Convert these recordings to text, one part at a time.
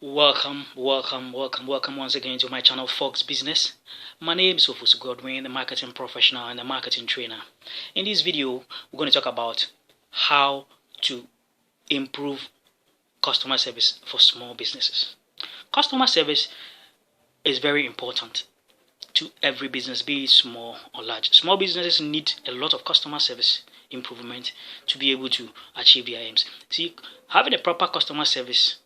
Welcome once again to my channel Fox Business. My name is Ofus Godwin, the marketing professional and the marketing trainer. In this video, we're going to talk about how to improve customer service for small businesses. Customer service is very important to every business, be it small or large. Small businesses need a lot of customer service improvement to be able to achieve their aims. See, having a proper customer service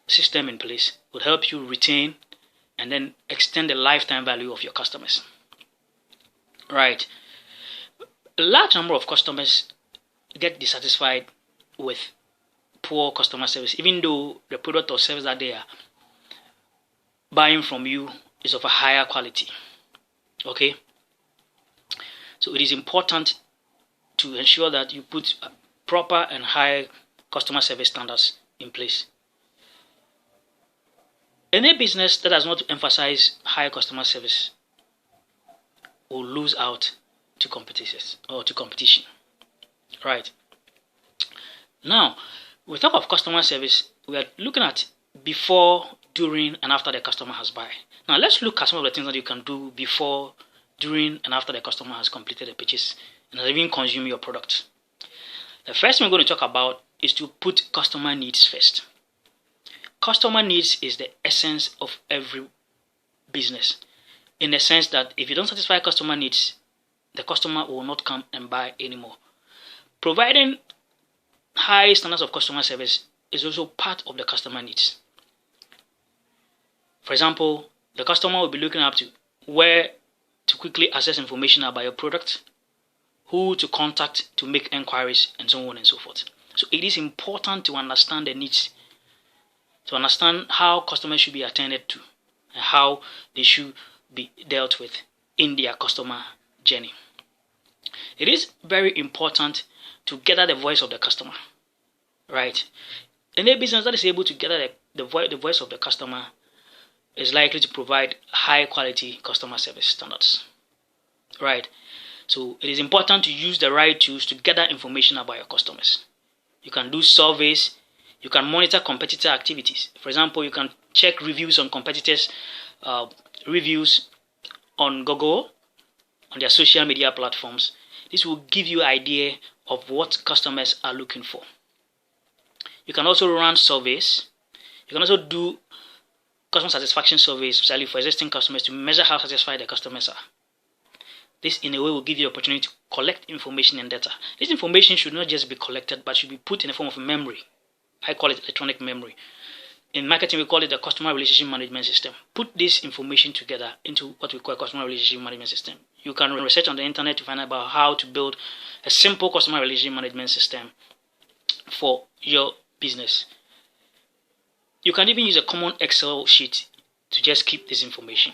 system in place would help you retain and then extend the lifetime value of your customers. Right. A large number of customers get dissatisfied with poor customer service, even though the product or service that they are buying from you is of a higher quality. Okay. So it is important to ensure that you put proper and high customer service standards in place. Any business that does not emphasize high customer service will lose out to competitors or to competition. Right. Now, we talk of customer service, we are looking at before, during, and after the customer has bought. Now, let's look at some of the things that you can do before, during, and after the customer has completed the purchase and has even consumed your product. The first thing we're going to talk about is to put customer needs first. Customer needs is the essence of every business, in the sense that if you don't satisfy customer needs, the customer will not come and buy anymore. Providing high standards of customer service is also part of the customer needs. For example, the customer will be looking up to where to quickly access information about your product, who to contact to make inquiries, and so on and so forth. So it is important to understand the needs, to understand how customers should be attended to and how they should be dealt with in their customer journey. It is very important to gather the voice of the customer, right? Any business that is able to gather the voice of the customer is likely to provide high quality customer service standards, right? So it is important to use the right tools to gather information about your customers. You can do surveys. You can monitor competitor activities. For example, you can check reviews on competitors' reviews on Google, on their social media platforms. This will give you an idea of what customers are looking for. You can also run surveys. You can also do customer satisfaction surveys, especially for existing customers, to measure how satisfied the customers are. This, in a way, will give you the opportunity to collect information and data. This information should not just be collected, but should be put in the form of memory. I call it electronic memory. In marketing, we call it the customer relationship management system. Put this information together into what we call a customer relationship management system. You can research on the internet to find out about how to build a simple customer relationship management system for your business. You can even use a common Excel sheet to just keep this information.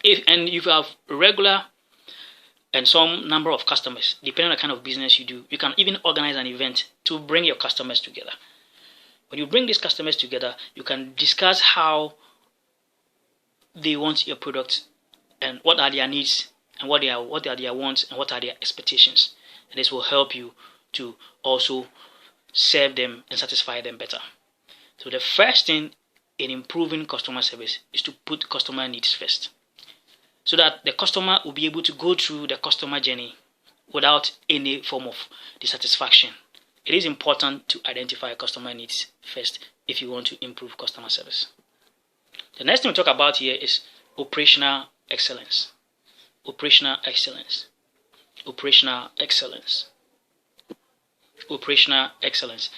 If you have regular and some number of customers, depending on the kind of business you do, you can even organize an event to bring your customers together. When you bring these customers together, you can discuss how they want your product and what are their needs and what are their wants and what are their expectations. And this will help you to also serve them and satisfy them better. So the first thing in improving customer service is to put customer needs first, so that the customer will be able to go through the customer journey without any form of dissatisfaction. It is important to identify customer needs first if you want to improve customer service. The next thing we talk about here is operational excellence. Operational excellence. Operational excellence. Operational excellence.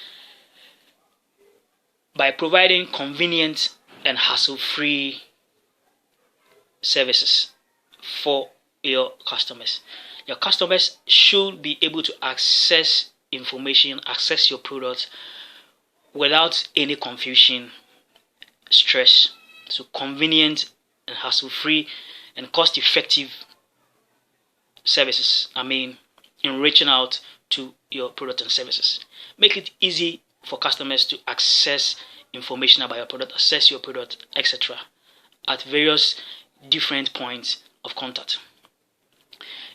By providing convenient and hassle-free services for your customers. Your customers should be able to access information, access your product without any confusion, stress. So convenient and hassle-free and cost-effective services, in reaching out to your product and services. Make it easy for customers to access information about your product, access your product, etc. at various different points of contact.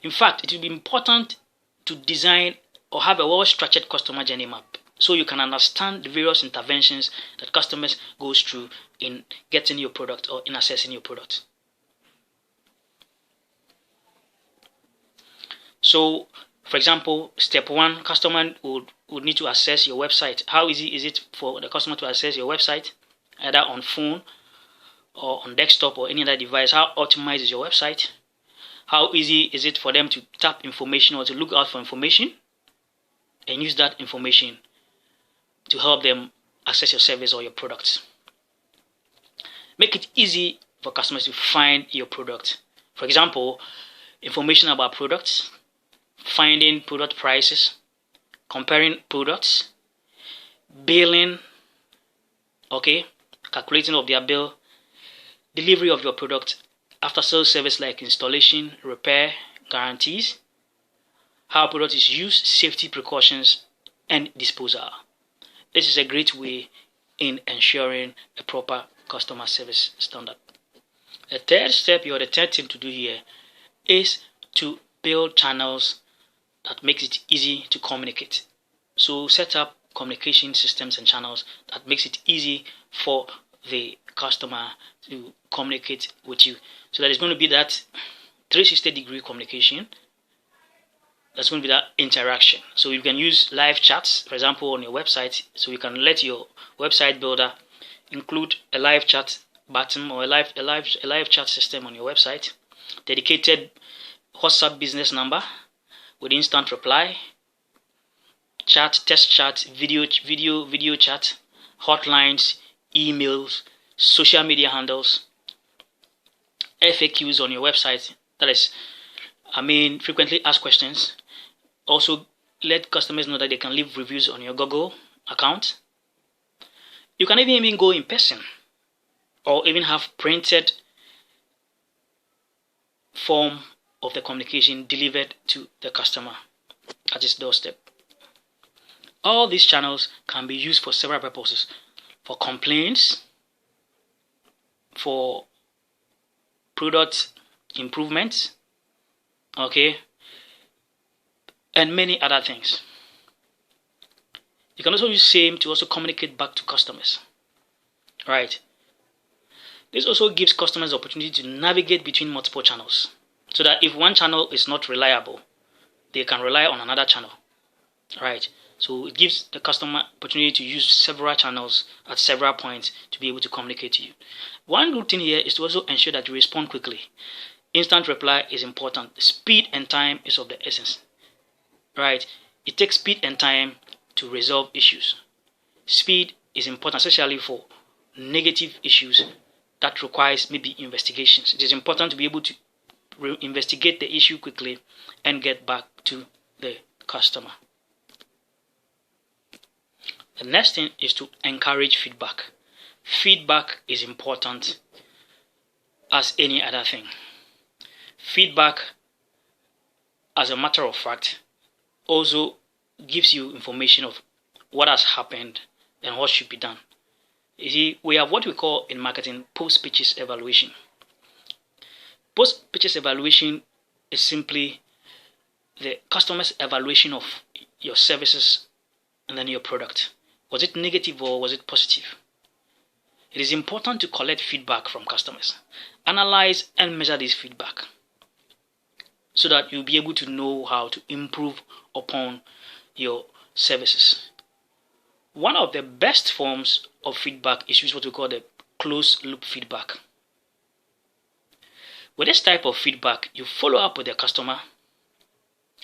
In fact, it will be important to design or have a well-structured customer journey map so you can understand the various interventions that customers goes through in getting your product or in accessing your product. So, for example, step 1, customer would need to access your website. How easy is it for the customer to access your website, either on phone or on desktop or any other device? How optimized is your website? How easy is it for them to tap information or to look out for information and use that information to help them access your service or your products? Make it easy for customers to find your product. For example, information about products, finding product prices, comparing products, billing, calculating of their bill, delivery of your product, after sales service like installation, repair, guarantees, how product is used, safety precautions, and disposal. This is a great way in ensuring a proper customer service standard. The third step, or the third thing to do here, is to build channels that makes it easy to communicate. So set up communication systems and channels that makes it easy for the customer to communicate with you. So that is going to be that 360-degree communication. That's going to be that interaction. So you can use live chats, for example, on your website. So you can let your website builder include a live chat button or a live chat system on your website. Dedicated WhatsApp business number with instant reply, chat, test chat, video chat, hotlines, emails, social media handles, FAQs on your website. That is, frequently asked questions. Also, let customers know that they can leave reviews on your Google account. You can even go in person or even have printed form of the communication delivered to the customer at his doorstep. All these channels can be used for several purposes: for complaints, for product improvements, and many other things. You can also use same to also communicate back to customers. Right. This also gives customers the opportunity to navigate between multiple channels, so that if one channel is not reliable, they can rely on another channel. Right. So it gives the customer opportunity to use several channels at several points to be able to communicate to you. One good thing here is to also ensure that you respond quickly. Instant reply is important. Speed and time is of the essence. Right. It takes speed and time to resolve issues. Speed is important, especially for negative issues that requires maybe investigations. It is important to be able to investigate the issue quickly and get back to the customer. The next thing is to encourage feedback. Feedback is important as any other thing. Feedback, as a matter of fact, also gives you information of what has happened and what should be done. You see, we have what we call in marketing post-purchase evaluation. Post-purchase evaluation is simply the customer's evaluation of your services and then your product. Was it negative or was it positive? It is important to collect feedback from customers. Analyze and measure this feedback so that you'll be able to know how to improve upon your services. One of the best forms of feedback is what we call the closed loop feedback. With this type of feedback, you follow up with the customer,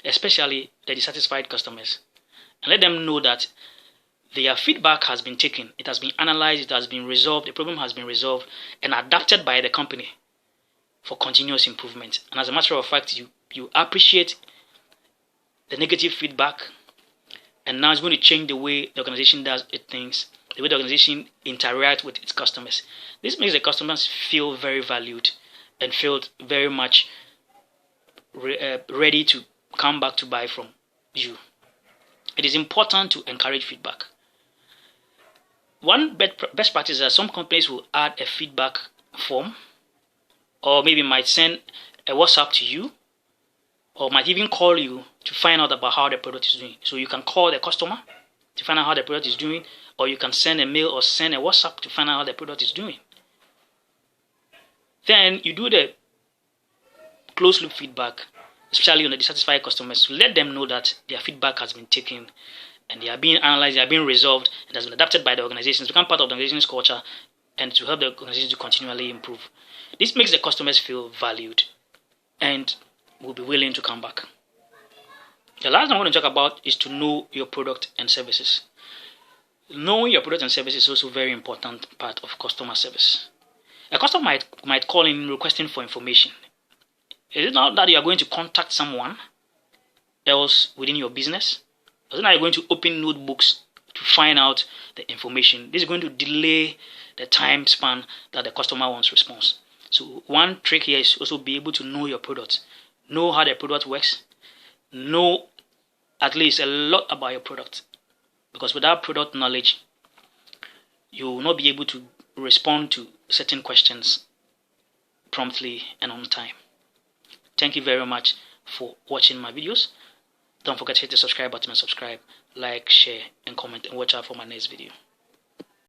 especially the dissatisfied customers, and let them know that their feedback has been taken, it has been analyzed, it has been resolved, the problem has been resolved and adapted by the company for continuous improvement. And as a matter of fact, you appreciate the negative feedback, and now it's going to change the way the organization does things, the way the organization interacts with its customers. This makes the customers feel very valued and feel very much ready to come back to buy from you. It is important to encourage feedback. One best practice is that some companies will add a feedback form, or maybe might send a WhatsApp to you, or might even call you to find out about how the product is doing. So you can call the customer to find out how the product is doing, or you can send a mail or send a WhatsApp to find out how the product is doing. Then you do the closed loop feedback, especially on the dissatisfied customers, to let them know that their feedback has been taken and they are being analyzed, they are being resolved, and has been adapted by the organization to become part of the organization's culture and to help the organization to continually improve. This makes the customers feel valued and will be willing to come back. The last thing I want to talk about is to know your product and services. Knowing your product and services is also a very important part of customer service. A customer might call in requesting for information. Is it not that you are going to contact someone else within your business? Is it not you're going to open notebooks to find out the information? This is going to delay the time span that the customer wants response. So one trick here is also be able to know your product. Know how the product works. Know at least a lot about your product. Because without product knowledge, you will not be able to respond to certain questions promptly and on time. Thank you very much for watching my videos. Don't forget to hit the subscribe button and subscribe, like, share, and comment, and watch out for my next video.